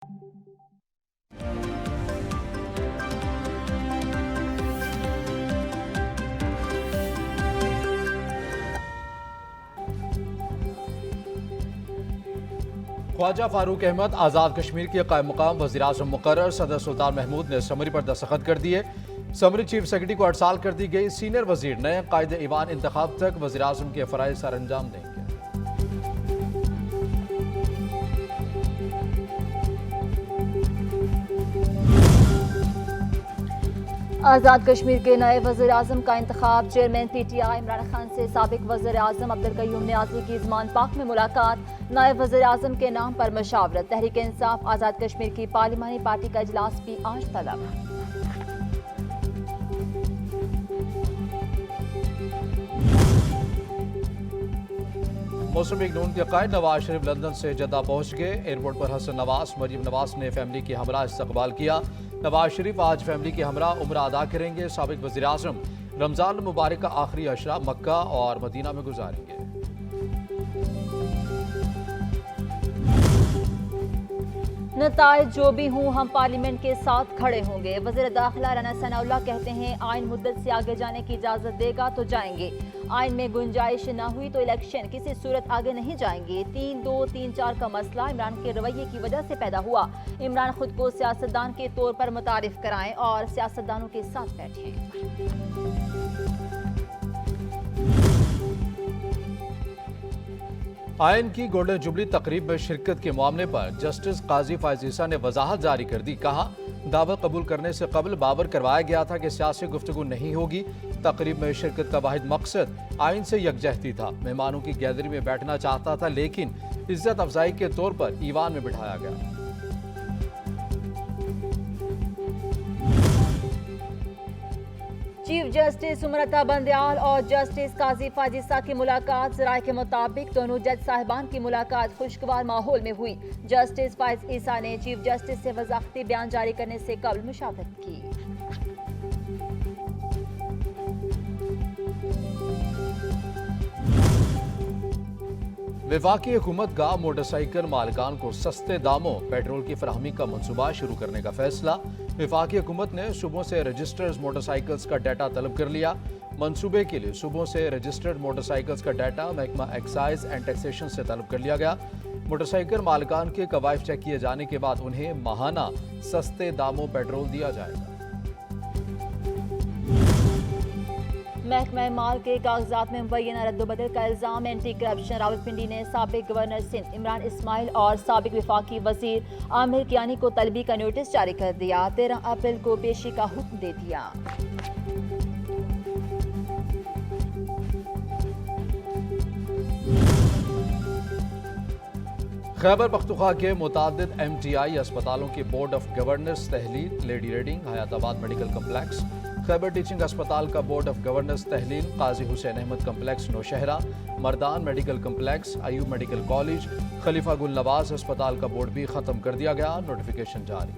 ख्वाजा फारूक अहमद आज़ाद कश्मीर के कायम मुकाम वज़ीर-ए-आज़म मुकर्रर सदर सुल्तान महमूद ने समरी पर दस्तखत कर दिए। समरी चीफ सेक्रेटरी को 8 साल कर दी गई। सीनियर वजीर नए कायदे ईवान इंतखाब तक वज़ीर-ए-आज़म के फ़राइज़ सर अंजाम देंगे। आज़ाद कश्मीर के नए वज़ीर आज़म का इंतखाब। चेयरमैन PTI इमरान खान से साबिक वज़ीर आज़म अब्दुल क़य्यूम नियाज़ी की ज़मान पाक में मुलाकात। नए वज़ीर आज़म के नाम पर मशावरत। तहरीक इंसाफ आज़ाद कश्मीर की पार्लिमानी पार्टी का इजलास भी आज तलब। मुस्लिम लीग नून के कायद नवाज शरीफ लंदन से जद्दा पहुंच गए। एयरपोर्ट पर हसन नवाज मरीम नवाज ने फैमिली की हमरा इस्तकबाल किया। नवाज शरीफ आज फैमिली की हमरा उम्र अदा करेंगे। साबिक वज़ीर आज़म रमज़ान मुबारक का आखिरी अशरा मक्का और मदीना में गुजारेंगे। नताइज जो भी हों हम पार्लियामेंट के साथ खड़े होंगे। वज़ीर दाखिला राना सनाउल्लाह कहते हैं आइन मुद्दत से आगे जाने की इजाज़त देगा तो जाएंगे। आइन में गुंजाइश न हुई तो इलेक्शन किसी सूरत आगे नहीं जाएंगे। 3-2-3-4 का मसला इमरान के रवैये की वजह से पैदा हुआ। इमरान खुद को सियासतदान के तौर पर मुतारिफ कराएं और सियासतदानों के साथ बैठें। आयन की गोल्डन जुबली तकरीब में शिरकत के मामले पर जस्टिस काजी फायज ईसा ने वजाहत जारी कर दी। कहा दावा कबूल करने से कबल बावर करवाया गया था कि सियासी गुफ्तगू नहीं होगी। तकरीब में शिरकत का वाहिद मकसद आइन से यकजहती था। मेहमानों की गैदरिंग में बैठना चाहता था लेकिन इज्जत अफजाई के तौर पर ईवान में बिठाया गया। चीफ जस्टिस उमरता बंदयाल और जस्टिस काजी फायज ईसा की मुलाकात। ज़राए के मुताबिक दोनों जज साहिबान की मुलाकात खुशगवार माहौल में हुई। जस्टिस फायज ईसा ने चीफ जस्टिस से वज़ाक़ती बयान जारी करने से कबल मुशावरत की। वफाकी हुकूमत का मोटरसाइकिल मालिकान को सस्ते दामों पेट्रोल की फराहमी का मनसूबा शुरू करने का फैसला। वफाकी हुकूमत ने सूबों से रजिस्टर्ड मोटरसाइकिल्स का डाटा तलब कर लिया। मनसूबे के लिए सूबों से रजिस्टर्ड मोटरसाइकिल्स का डाटा महकमा एक्साइज एंड टैक्सेशन से तलब कर लिया गया। मोटरसाइकिल मालिकान के कवायद चेक किए जाने के बाद उन्हें माहाना सस्ते दामों पेट्रोल दिया जाएगा। महकमा माल के कागजात में मुबैना रद्दोबदल का इल्जाम। एंटी करप्शन रावलपिंडी ने साबिक गवर्नर सिंध इमरान इस्माइल और साबिक वफाकी वजीर आमिर कियानी को तलबी का नोटिस जारी कर दिया। 13 अप्रैल को पेशी का हुक्म दे दिया। खैबर पख्तूनख्वा के मुतादिद MTI अस्पतालों के बोर्ड ऑफ गवर्नर्स तहलील Lady Reading Hayatabad medical complex, Khyber teaching अस्पताल का बोर्ड ऑफ गवर्नर्स तहलील Qazi Hussain Ahmad complex Nowshera, Mardan medical complex, Ayub medical college, Khalifa Gul Nawaz अस्पताल का बोर्ड भी खत्म कर दिया गया। नोटिफिकेशन जारी।